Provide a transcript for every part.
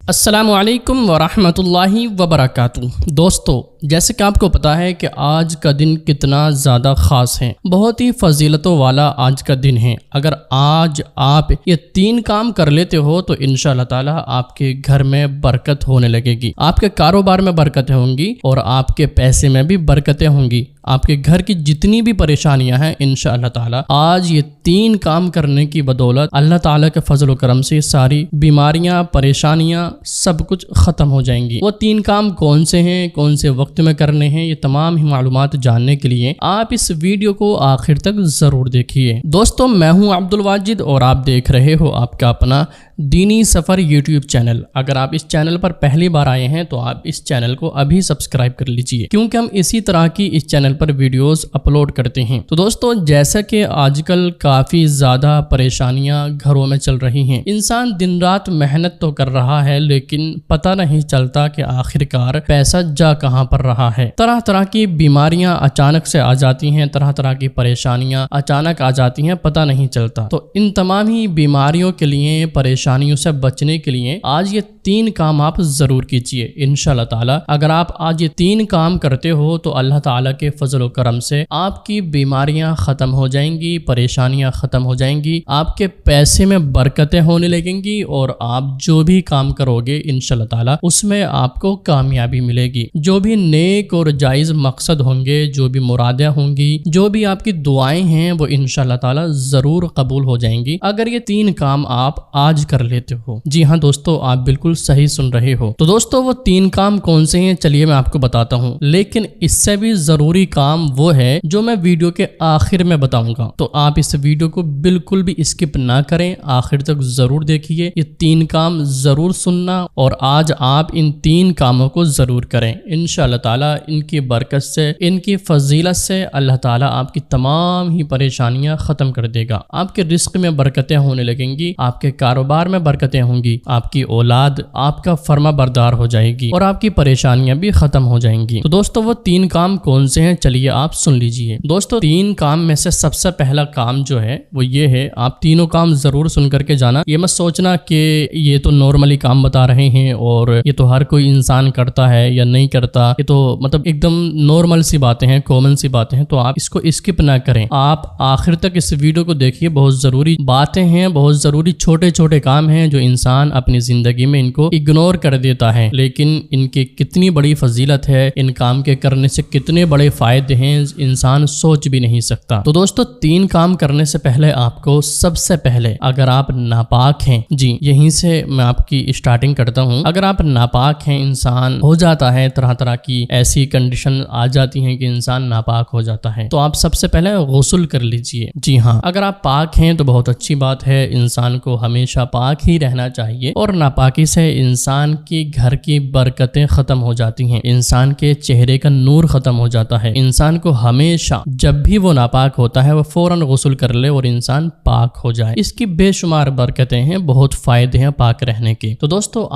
السلام علیکم ورحمۃ اللہ وبرکاتہ۔ دوستو، جیسے کہ آپ کو پتہ ہے کہ آج کا دن کتنا زیادہ خاص ہے، بہت ہی فضیلتوں والا آج کا دن ہے۔ اگر آج آپ یہ 3 کام کر لیتے ہو تو انشاءاللہ تعالی آپ کے گھر میں برکت ہونے لگے گی، آپ کے کاروبار میں برکتیں ہوں گی اور آپ کے پیسے میں بھی برکتیں ہوں گی۔ آپ کے گھر کی جتنی بھی پریشانیاں ہیں انشاءاللہ تعالی آج یہ 3 کام کرنے کی بدولت اللہ تعالی کے فضل و کرم سے ساری بیماریاں، پریشانیاں سب کچھ ختم ہو جائیں گی۔ وہ 3 کام کون سے ہیں، کون سے وقت میں کرنے ہیں، یہ تمام ہی معلومات جاننے کے لیے آپ اس ویڈیو کو آخر تک ضرور دیکھیے۔ دوستو، میں ہوں عبد الواجد اور آپ دیکھ رہے ہو آپ کا اپنا دینی سفر یوٹیوب چینل۔ اگر آپ اس چینل پر پہلی بار آئے ہیں تو آپ اس چینل کو ابھی سبسکرائب کر لیجئے، کیونکہ ہم اسی طرح کی اس چینل پر ویڈیوز اپلوڈ کرتے ہیں۔ تو دوستو، جیسا کہ آج کل کافی زیادہ پریشانیاں گھروں میں چل رہی ہیں، انسان دن رات محنت تو کر رہا ہے لیکن پتہ نہیں چلتا کہ آخرکار پیسہ جا کہاں پر رہا ہے۔ طرح طرح کی بیماریاں اچانک سے آ جاتی ہیں، طرح طرح کی پریشانیاں اچانک آ جاتی ہیں، پتہ نہیں چلتا۔ تو ان تمام ہی بیماریوں کے لیے، پریشانیوں سے بچنے کے لیے آج یہ 3 کام آپ ضرور کیجئے انشاءاللہ تعالی۔ اگر آپ آج یہ 3 کام کرتے ہو تو اللہ تعالی کے فضل و کرم سے آپ کی بیماریاں ختم ہو جائیں گی، پریشانیاں ختم ہو جائیں گی، آپ کے پیسے میں برکتیں ہونے لگیں گی اور آپ جو بھی کام کرو گے انشاءاللہ تعالی اس میں آپ کو کامیابی ملے گی۔ جو بھی نیک اور جائز مقصد ہوں گے، جو بھی مرادیں ہوں گی، جو بھی آپ کی دعائیں ہیں وہ انشاءاللہ تعالی ضرور قبول ہو جائیں گی اگر یہ 3 کام آپ آج کر لیتے ہو۔ جی ہاں دوستو، آپ بالکل صحیح سن رہے ہو۔ تو دوستو، وہ 3 کام کون سے ہیں چلیے میں آپ کو بتاتا ہوں، لیکن اس سے بھی ضروری کام وہ ہے جو میں ویڈیو کے آخر میں بتاؤں گا۔ تو آپ اس ویڈیو کو بالکل بھی اسکپ نہ کریں، آخر تک ضرور دیکھیے، یہ 3 کام ضرور سننا اور آج آپ ان 3 کاموں کو ضرور کریں انشاءاللہ تعالی۔ ان کی برکت سے، ان کی فضیلت سے اللہ تعالی آپ کی تمام ہی پریشانیاں ختم کر دے گا۔ آپ کے رزق میں برکتیں ہونے لگیں گی، آپ کے کاروبار میں برکتیں ہوں گی، آپ کی اولاد آپ کا فرما بردار ہو جائے گی اور آپ کی پریشانیاں بھی ختم ہو جائیں گی۔ تو دوستو، وہ 3 کام کون سے ہیں چلیے آپ سن لیجئے۔ دوستو، 3 کام میں سے سب سے پہلا کام جو ہے وہ یہ ہے، آپ تینوں کام ضرور سن کر کے جانا۔ یہ مت سوچنا کہ یہ تو نارملی کام بتا رہے ہیں اور یہ تو ہر کوئی انسان کرتا ہے یا نہیں کرتا، یہ تو مطلب ایک دم نارمل سی باتیں ہیں، کامن سی باتیں ہیں، تو آپ اس کو اسکپ نہ کریں، آپ آخر تک اس ویڈیو کو دیکھیے۔ بہت ضروری باتیں ہیں، بہت ضروری چھوٹے چھوٹے کام ہیں جو انسان اپنی زندگی میں ان کو اگنور کر دیتا ہے، لیکن ان کی کتنی بڑی فضیلت ہے، ان کام کے کرنے سے کتنے بڑے فائدے ہیں انسان سوچ بھی نہیں سکتا۔ تو دوستو، 3 کام کرنے سے پہلے آپ کو سب سے پہلے، اگر آپ ناپاک ہیں، جی یہیں سے میں آپ کی اسٹارٹنگ کرتا ہوں، اگر آپ ناپاک ہیں، انسان ہو جاتا ہے، طرح طرح کی ایسی کنڈیشن آ جاتی ہیں کہ انسان ناپاک ہو جاتا ہے، تو آپ سب سے پہلے غسل کر لیجئے۔ جی ہاں، اگر آپ پاک ہیں تو بہت اچھی بات ہے، انسان کو ہمیشہ پاک ہی رہنا چاہیے، اور ناپاکی سے انسان کی گھر کی برکتیں ختم ہو جاتی ہیں، انسان کے چہرے کا نور ختم ہو جاتا ہے۔ انسان کو ہمیشہ جب بھی وہ ناپاک ہوتا ہے وہ فوراً غسل کر لے اور انسان پاک ہو جائے۔ اس کی بے شمار برکتیں ہیں، بہت فائدے ہیں پاک رہنے کے۔ تو دوستو،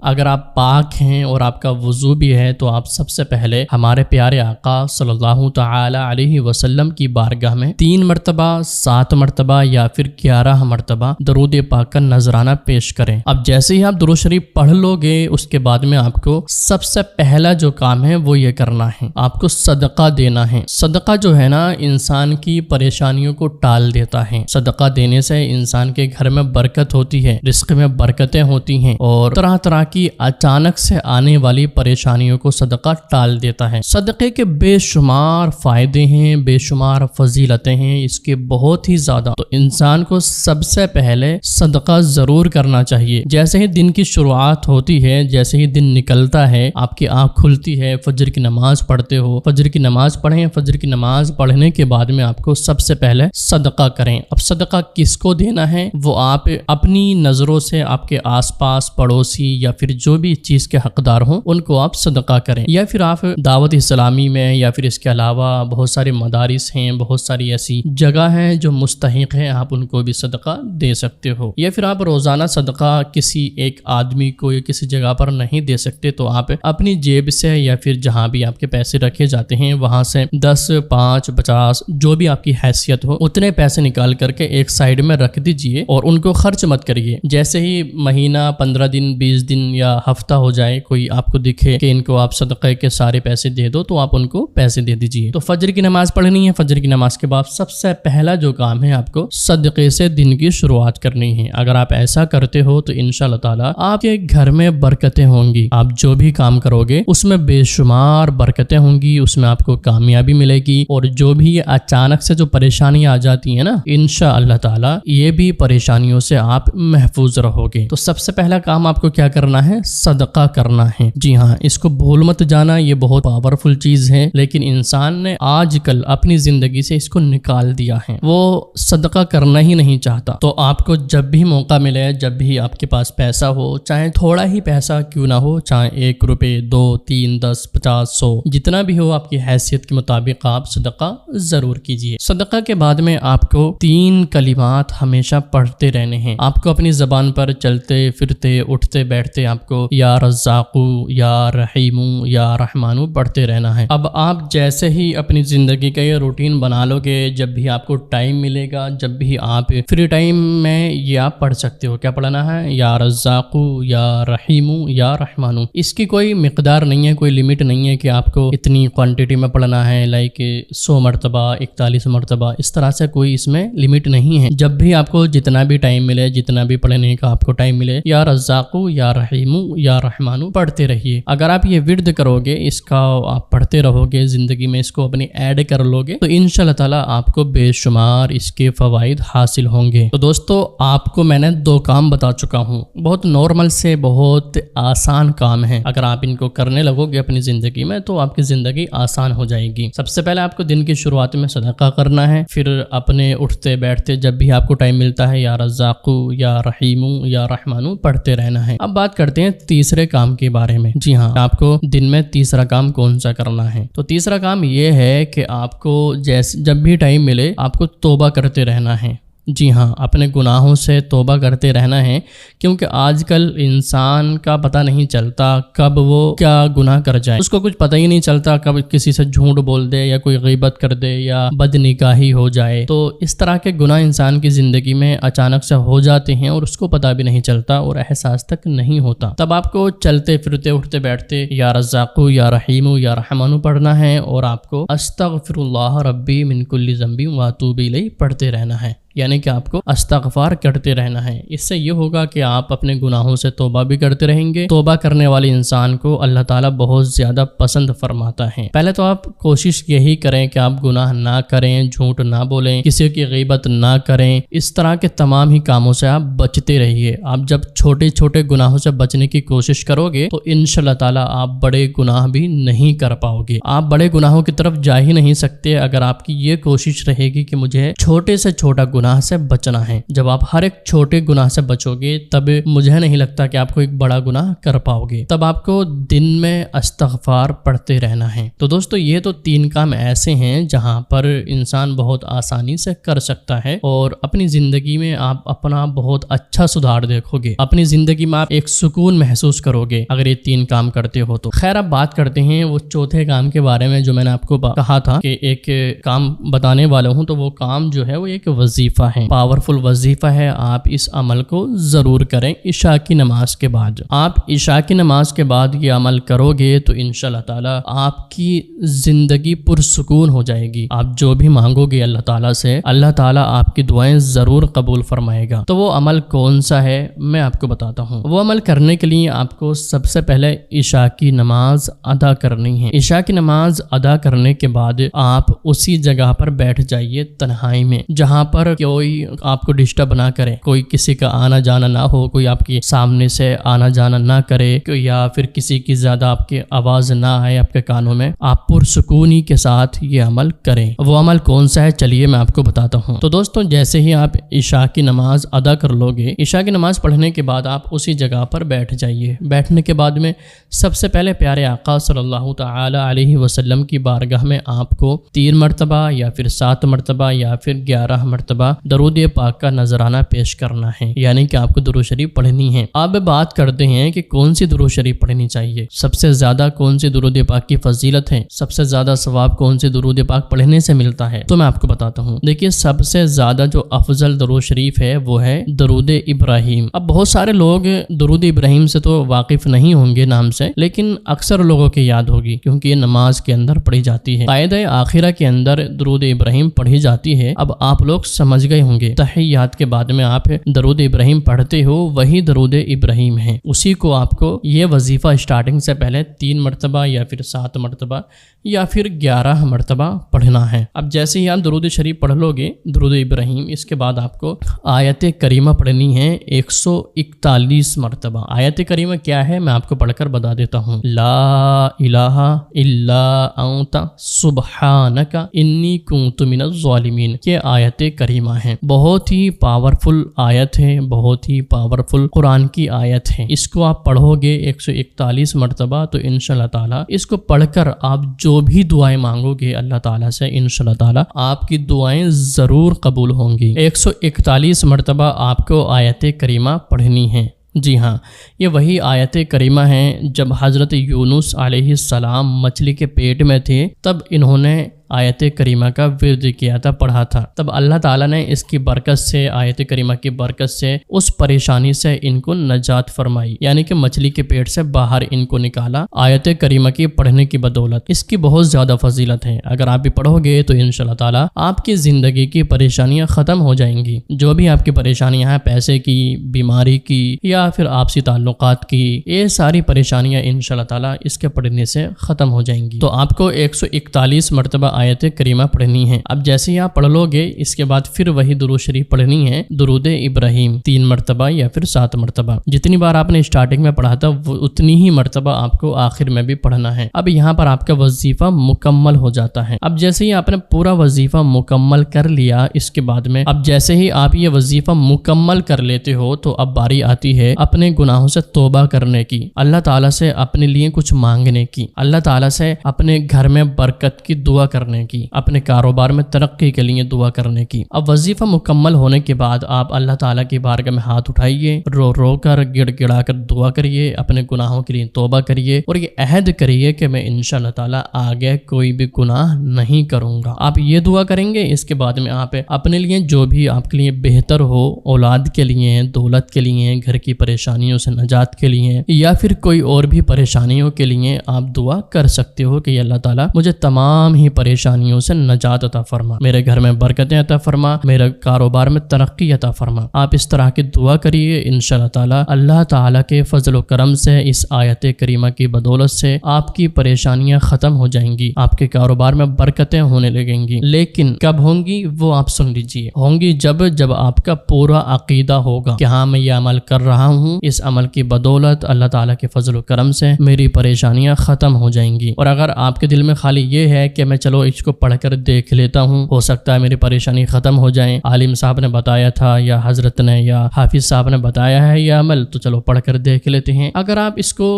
اگر آپ پاک ہیں اور آپ کا وضو بھی ہے تو آپ سب سے پہلے ہمارے پیارے آقا صلی اللہ تعالی علیہ وسلم کی بارگاہ میں 3 مرتبہ، 7 مرتبہ یا پھر 11 مرتبہ درود پاک کا نذرانہ پیش کریں۔ اب جیسے ہی آپ درود شریف پڑھ لو گے اس کے بعد میں آپ کو سب سے پہلا جو کام ہے وہ یہ کرنا ہے، آپ کو صدقہ دینا ہے۔ صدقہ جو ہے نا انسان کی پریشانیوں کو ٹال دیتا ہے، صدقہ دینے سے انسان کے گھر میں برکت ہوتی ہے، رزق میں برکتیں ہوتی ہیں اور طرح طرح کی اچانک سے آنے والی پریشانیوں کو صدقہ ٹال دیتا ہے۔ صدقے کے بے شمار فائدے ہیں، بے شمار فضیلتیں ہیں، اس کے بہت ہی زیادہ۔ تو انسان کو سب سے پہلے صدقہ ضرور کرنا چاہیے۔ جیسے ہی دن کی شروعات ہوتی ہے، جیسے ہی دن نکلتا ہے، آپ کی آنکھ کھلتی ہے، فجر کی نماز پڑھتے ہو، فجر کی نماز پڑھیں، فجر کی نماز پڑھنے کے بعد میں آپ کو سب سے پہلے صدقہ کریں۔ اب صدقہ کس کو دینا ہے وہ آپ اپنی نظروں سے آپ کے آس پاس پڑوسی یا پھر جو بھی چیز کے حقدار ہوں ان کو آپ صدقہ کریں، یا پھر آپ دعوت اسلامی میں یا پھر اس کے علاوہ بہت سارے مدارس ہیں، بہت ساری ایسی جگہ ہیں جو مستحق ہیں، آپ ان کو بھی صدقہ دے سکتے ہو، یا پھر آپ آپ روزانہ صدقہ کسی ایک آدمی کو یا کسی جگہ پر نہیں دے سکتے تو آپ اپنی جیب سے یا پھر جہاں بھی آپ کے پیسے رکھے جاتے ہیں وہاں سے 10 5 50 جو بھی آپ کی حیثیت ہو اتنے پیسے نکال کر کے ایک سائیڈ میں رکھ دیجئے اور ان کو خرچ مت کریے۔ جیسے ہی مہینہ 15 دن 20 دن یا ہفتہ ہو جائے کوئی آپ کو دکھے کہ ان کو آپ صدقے کے سارے پیسے دے دو تو آپ ان کو پیسے دے دیجئے۔ تو فجر کی نماز پڑھنی ہے، فجر کی نماز کے بعد سب سے پہلا جو کام ہے آپ کو صدقے سے دن کی شروعات کرنی ہے۔ اگر آپ ایسا کرتے ہو تو انشاءاللہ تعالی آپ کے گھر میں برکتیں ہوں گی، آپ جو بھی کام کرو گے اس میں بے شمار برکتیں ہوں گی، اس میں آپ کو کامیابی ملے گی، اور جو بھی اچانک سے جو پریشانیاں آ جاتی ہیں نا انشاءاللہ تعالی یہ بھی پریشانیوں سے آپ محفوظ رہو گے۔ تو سب سے پہلا کام آپ کو کیا کرنا ہے؟ صدقہ کرنا ہے۔ جی ہاں، اس کو بھول مت جانا، یہ بہت پاورفل چیز ہے، لیکن انسان نے آج کل اپنی زندگی سے اس کو نکال دیا ہے، وہ صدقہ کرنا ہی نہیں چاہتا۔ تو آپ کو جب بھی موقع ملے، جب بھی آپ کے پاس پیسہ ہو، چاہے تھوڑا ہی پیسہ کیوں نہ ہو، چاہے 1 روپے 2 3 10 50 100 جتنا بھی ہو آپ کی حیثیت کے مطابق آپ صدقہ ضرور کیجئے۔ صدقہ کے بعد میں آپ کو 3 کلمات ہمیشہ پڑھتے رہنے ہیں۔ آپ کو اپنی زبان پر چلتے پھرتے اٹھتے بیٹھتے آپ کو یا رزاقو یا رحیمو یا رحمانو پڑھتے رہنا ہے۔ اب آپ جیسے ہی اپنی زندگی کا یہ روٹین بنا لو گے، جب بھی آپ کو ٹائم ملے گا، جب بھی آپ فری ٹائم میں یہ آپ پڑھ سکتے ہو۔ کیا پڑھنا ہے؟ یا رزاقو یا رحیمو یا رحمانو۔ اس کی کوئی مقدار نہیں ہے، کوئی لمٹ نہیں ہے کہ آپ کو اتنی کوانٹٹی میں پڑھنا ہے، لائک 100 مرتبہ 41 مرتبہ، اس طرح سے کوئی اس میں لمٹ نہیں ہے۔ جب بھی آپ کو جتنا بھی ٹائم ملے، جتنا بھی پڑھنے کا آپ کو ٹائم ملے، یا رزاقو یا رحیمو یا رحمانو پڑھتے رہیے۔ اگر آپ یہ ورد کرو گے، اس کا آپ پڑھتے رہو گے، زندگی میں اس کو اپنی ایڈ کر لو گے، تو انشاءاللہ تعالی آپ کو بے شمار اس کے فوائد حاصل ہوں گے۔ تو دوستو، آپ کو میں نے 2 کام بتا چکا ہوں، بہت نارمل سے بہت آسان کام ہیں۔ اگر آپ ان کو کرنے لگو گے اپنی زندگی میں تو آپ کی زندگی آسان ہو جائے گی۔ سب سے پہلے آپ کو دن کی شروعات میں صدقہ کرنا ہے، پھر اپنے اٹھتے بیٹھتے جب بھی آپ کو ٹائم ملتا ہے یا رزاقو یا رحیمو یا رحمانو پڑھتے رہنا ہے۔ اب بات کرتے ہیں تیسرے کام کے بارے میں۔ جی ہاں، آپ کو دن میں تیسرا کام کون سا کرنا ہے؟ تو تیسرا کام یہ ہے کہ آپ کو جب بھی ٹائم ملے آپ کو توبہ کرتے رہنا ہے۔ جی ہاں، اپنے گناہوں سے توبہ کرتے رہنا ہے، کیونکہ آج کل انسان کا پتہ نہیں چلتا کب وہ کیا گناہ کر جائے، اس کو کچھ پتہ ہی نہیں چلتا، کب کسی سے جھوٹ بول دے یا کوئی غیبت کر دے یا بد نکاحی ہو جائے۔ تو اس طرح کے گناہ انسان کی زندگی میں اچانک سے ہو جاتے ہیں اور اس کو پتہ بھی نہیں چلتا اور احساس تک نہیں ہوتا۔ تب آپ کو چلتے پھرتے اٹھتے بیٹھتے یا رزاقو یا رحیمو یا رحمانو پڑھنا ہے، اور آپ کو استغفر اللہ ربی من کل ذنب واتوب الیہ پڑھتے رہنا ہے، یعنی کہ آپ کو استغفار کرتے رہنا ہے۔ اس سے یہ ہوگا کہ آپ اپنے گناہوں سے توبہ بھی کرتے رہیں گے۔ توبہ کرنے والے انسان کو اللہ تعالیٰ بہت زیادہ پسند فرماتا ہے۔ پہلے تو آپ کوشش یہی کریں کہ آپ گناہ نہ کریں، جھوٹ نہ بولیں، کسی کی غیبت نہ کریں، اس طرح کے تمام ہی کاموں سے آپ بچتے رہیے۔ آپ جب چھوٹے چھوٹے گناہوں سے بچنے کی کوشش کرو گے تو انشاءاللہ تعالیٰ آپ بڑے گناہ بھی نہیں کر پاؤ گے۔ آپ بڑے گناہوں کی طرف جا ہی نہیں سکتے اگر آپ کی یہ کوشش رہے گی کہ مجھے چھوٹے سے چھوٹا گناہ سے بچنا ہے۔ جب آپ ہر ایک چھوٹے گناہ سے بچو گے تب مجھے نہیں لگتا کہ آپ کو ایک بڑا گناہ کر پاؤ گے۔ تب آپ کو دن میں استغفار پڑھتے رہنا ہے۔ تو دوستو، یہ تو 3 کام ایسے ہیں جہاں پر انسان بہت آسانی سے کر سکتا ہے اور اپنی زندگی میں آپ اپنا بہت اچھا سدھار دیکھو گے، اپنی زندگی میں آپ ایک سکون محسوس کرو گے اگر یہ 3 کام کرتے ہو تو۔ خیر، اب بات کرتے ہیں وہ چوتھے کام کے بارے میں جو میں نے آپ کو کہا تھا کہ ایک کام بتانے والا ہوں، تو وہ کام جو ہے وہ ایک وظیفہ ہے، پاورفل وظیفہ ہے۔ آپ اس عمل کو ضرور کریں عشاء کی نماز کے بعد۔ آپ عشاء کی نماز کے بعد یہ عمل کرو گے تو انشاءاللہ تعالی آپ کی زندگی پرسکون ہو جائے گی۔ آپ جو بھی مانگو گے اللہ تعالیٰ سے، اللہ تعالیٰ آپ کی دعائیں ضرور قبول فرمائے گا۔ تو وہ عمل کون سا ہے میں آپ کو بتاتا ہوں۔ وہ عمل کرنے کے لیے آپ کو سب سے پہلے عشاء کی نماز ادا کرنی ہے۔ عشاء کی نماز ادا کرنے کے بعد آپ اسی جگہ پر بیٹھ جائیے تنہائی میں، جہاں پر کوئی آپ کو ڈسٹرب نہ کرے، کوئی کسی کا آنا جانا نہ ہو، کوئی آپ کے سامنے سے آنا جانا نہ کرے، یا پھر کسی کی زیادہ آپ کی آواز نہ آئے آپ کے کانوں میں۔ آپ پرسکونی کے ساتھ یہ عمل کریں۔ وہ عمل کون سا ہے چلیے میں آپ کو بتاتا ہوں۔ تو دوستوں، جیسے ہی آپ عشاء کی نماز ادا کر لو گے، عشاء کی نماز پڑھنے کے بعد آپ اسی جگہ پر بیٹھ جائیے۔ بیٹھنے کے بعد میں سب سے پہلے پیارے آقا صلی اللہ تعالی علیہ وسلم کی بارگاہ میں آپ کو 3 مرتبہ یا پھر 7 مرتبہ یا پھر 11 مرتبہ درود پاک کا نذرانہ پیش کرنا ہے، یعنی کہ آپ کو درود شریف پڑھنی ہے۔ اب بات کرتے ہیں کہ کون سی درود شریف پڑھنی چاہیے، سب سے زیادہ کون سی درود پاک کی فضیلت ہے، سب سے زیادہ ثواب کون سے درود پاک پڑھنے سے ملتا ہے، تو میں آپ کو بتاتا ہوں۔ دیکھیے سب سے زیادہ جو افضل درود شریف ہے وہ ہے درود ابراہیم۔ اب بہت سارے لوگ درود ابراہیم سے تو واقف نہیں ہوں گے نام سے، لیکن اکثر لوگوں کی یاد ہوگی کیونکہ یہ نماز کے اندر پڑھی جاتی ہے، قاعدہ آخرہ کے اندر درود ابراہیم پڑھی جاتی ہے۔ اب آپ لوگ سمجھ گئے ہوں گے، تحیات کے بعد میں آپ درود ابراہیم پڑھتے ہو، وہی درود ابراہیم ہے، اسی کو آپ کو یہ وظیفہ اسٹارٹنگ سے پہلے 3 مرتبہ یا پھر 7 مرتبہ یا پھر 11 مرتبہ پڑھنا ہے۔ اب جیسے ہی آپ درود شریف پڑھ لو گے درود ابراہیم، اس کے بعد آپ کو آیت کریمہ پڑھنی ہے 141 مرتبہ۔ آیت کریمہ کیا ہے میں آپ کو پڑھ کر بتا دیتا ہوں۔ لا الہ الا انت سبحانک انی کنت من الظالمین، یہ آیت کریمہ ہے، بہت ہی پاورفل آیت ہے، بہت ہی پاورفل قرآن کی آیت ہے۔ اس کو آپ پڑھو گے 141 مرتبہ تو انشاءاللہ تعالی اس کو پڑھ کر آپ جو بھی دعائیں مانگو گے اللہ تعالیٰ سے، انشاءاللہ تعالیٰ آپ کی دعائیں ضرور قبول ہوں گی۔ 141 مرتبہ آپ کو آیت کریمہ پڑھنی ہے۔ جی ہاں، یہ وہی آیت کریمہ ہے جب حضرت یونس علیہ السلام مچھلی کے پیٹ میں تھے، تب انہوں نے آیت کریمہ کا ورد کیا تھا، پڑھا تھا، تب اللہ تعالیٰ نے اس کی برکت سے، آیت کریمہ کی برکت سے اس پریشانی سے ان کو نجات فرمائی، یعنی کہ مچھلی کے پیٹ سے باہر ان کو نکالا آیت کریمہ کی پڑھنے کی بدولت۔ اس کی بہت زیادہ فضیلت ہے، اگر آپ بھی پڑھو گے تو انشاءاللہ تعالیٰ آپ کی زندگی کی پریشانیاں ختم ہو جائیں گی، جو بھی آپ کی پریشانیاں ہیں، پیسے کی، بیماری کی یا پھر آپسی تعلقات کی، یہ ساری پریشانیاں انشاءاللہ تعالیٰ اس کے پڑھنے سے ختم ہو جائیں گی۔ تو آپ کو 141 مرتبہ آیت کریمہ پڑھنی ہے۔ اب جیسے ہی آپ پڑھ لو گے اس کے بعد پھر وہی درود شریف پڑھنی ہے، درود ابراہیم 3 مرتبہ یا پھر 7 مرتبہ، جتنی بار آپ نے اسٹارٹنگ میں پڑھا تھا وہ اتنی ہی مرتبہ آپ کو آخر میں بھی پڑھنا ہے۔ اب یہاں پر آپ کا وظیفہ مکمل ہو جاتا ہے۔ اب جیسے ہی آپ نے پورا وظیفہ مکمل کر لیا، اس کے بعد میں اب جیسے ہی آپ یہ وظیفہ مکمل کر لیتے ہو تو اب باری آتی ہے اپنے گناہوں سے توبہ کرنے کی، اللہ تعالیٰ سے اپنے لیے کچھ مانگنے کی، اللہ تعالیٰ سے اپنے گھر میں برکت کی دعا کرنے کی، اپنے کاروبار میں ترقی کے لیے دعا کرنے کی۔ اب وظیفہ مکمل ہونے کے بعد آپ اللہ تعالیٰ کی بارگاہ میں ہاتھ اٹھائیے، رو رو کر گڑ گڑا کر دعا کریے، اپنے گناہوں کے لیے توبہ کریے اور یہ عہد کریے کہ میں انشاءاللہ تعالیٰ آگے کوئی بھی گناہ نہیں کروں گا۔ آپ یہ دعا کریں گے، اس کے بعد میں آپ اپنے لیے جو بھی آپ کے لیے بہتر ہو، اولاد کے لیے، دولت کے لیے، گھر کی پریشانیوں سے نجات کے لیے یا پھر کوئی اور بھی پریشانیوں کے لیے آپ دعا کر سکتے ہو کہ اللہ تعالیٰ مجھے تمام ہی پریشانیوں سے نجات عطا فرما، میرے گھر میں برکتیں عطا فرما، میرے کاروبار میں ترقی عطا فرما۔ آپ اس طرح کی دعا کریے، انشاءاللہ تعالیٰ اللہ تعالیٰ کے فضل و کرم سے، اس آیت کریمہ کی بدولت سے آپ کی پریشانیاں ختم ہو جائیں گی، آپ کے کاروبار میں برکتیں ہونے لگیں گی۔ لیکن کب ہوں گی وہ آپ سن لیجئے، ہوں گی جب آپ کا پورا عقیدہ ہوگا کہ ہاں میں یہ عمل کر رہا ہوں، اس عمل کی بدولت اللہ تعالیٰ کے فضل و کرم سے میری پریشانیاں ختم ہو جائیں گی۔ اور اگر آپ کے دل میں خالی یہ ہے کہ میں چلو اس کو پڑھ کر دیکھ لیتا ہوں، ہو سکتا ہے میری پریشانی ختم ہو جائیں، عالم صاحب نے بتایا تھا یا حضرت نے یا حافظ صاحب نے بتایا ہے یہ عمل، تو چلو پڑھ کر دیکھ لیتے ہیں، اگر آپ اس کو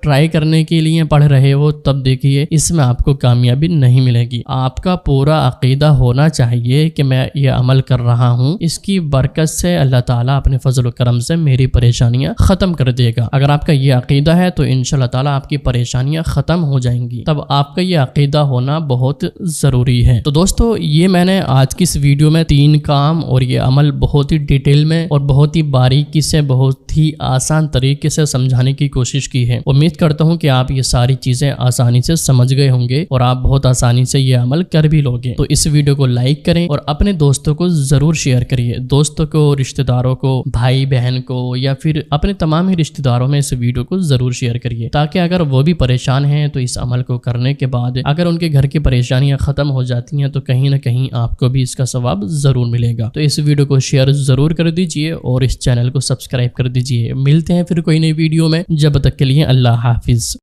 ٹرائی کرنے کے لیے پڑھ رہے ہو تب دیکھیے اس میں آپ کو کامیابی نہیں ملے گی۔ آپ کا پورا عقیدہ ہونا چاہیے کہ میں یہ عمل کر رہا ہوں، اس کی برکت سے اللہ تعالیٰ اپنے فضل و کرم سے میری پریشانیاں ختم کر دے گا۔ اگر آپ کا یہ عقیدہ ہے تو انشاءاللہ تعالیٰ آپ کی پریشانیاں ختم ہو جائیں گی، تب آپ کا یہ عقیدہ ہونا بہت ضروری ہے۔ تو دوستو یہ میں نے آج کی اس ویڈیو میں 3 کام اور یہ عمل بہت ہی ڈیٹیل میں اور بہت ہی باریکی سے، بہت ہی آسان طریقے سے سمجھانے کی کوشش کی ہے۔ امید کرتا ہوں کہ آپ یہ ساری چیزیں آسانی سے سمجھ گئے ہوں گے اور آپ بہت آسانی سے یہ عمل کر بھی لوگے۔ تو اس ویڈیو کو لائک کریں اور اپنے دوستوں کو ضرور شیئر کریے، دوستوں کو، رشتہ داروں کو، بھائی بہن کو یا پھر اپنے تمام ہی رشتہ داروں میں اس ویڈیو کو ضرور شیئر کریے، تاکہ اگر وہ بھی پریشان ہیں تو اس عمل کو کرنے کے بعد اگر ان کے گھر کی پریشانیاں ختم ہو جاتی ہیں تو کہیں نہ کہیں آپ کو بھی اس کا ثواب ضرور ملے گا۔ تو اس ویڈیو کو شیئر ضرور کر دیجئے اور اس چینل کو سبسکرائب کر دیجئے۔ ملتے ہیں پھر کوئی نئی ویڈیو میں، جب تک کے لیے اللہ حافظ۔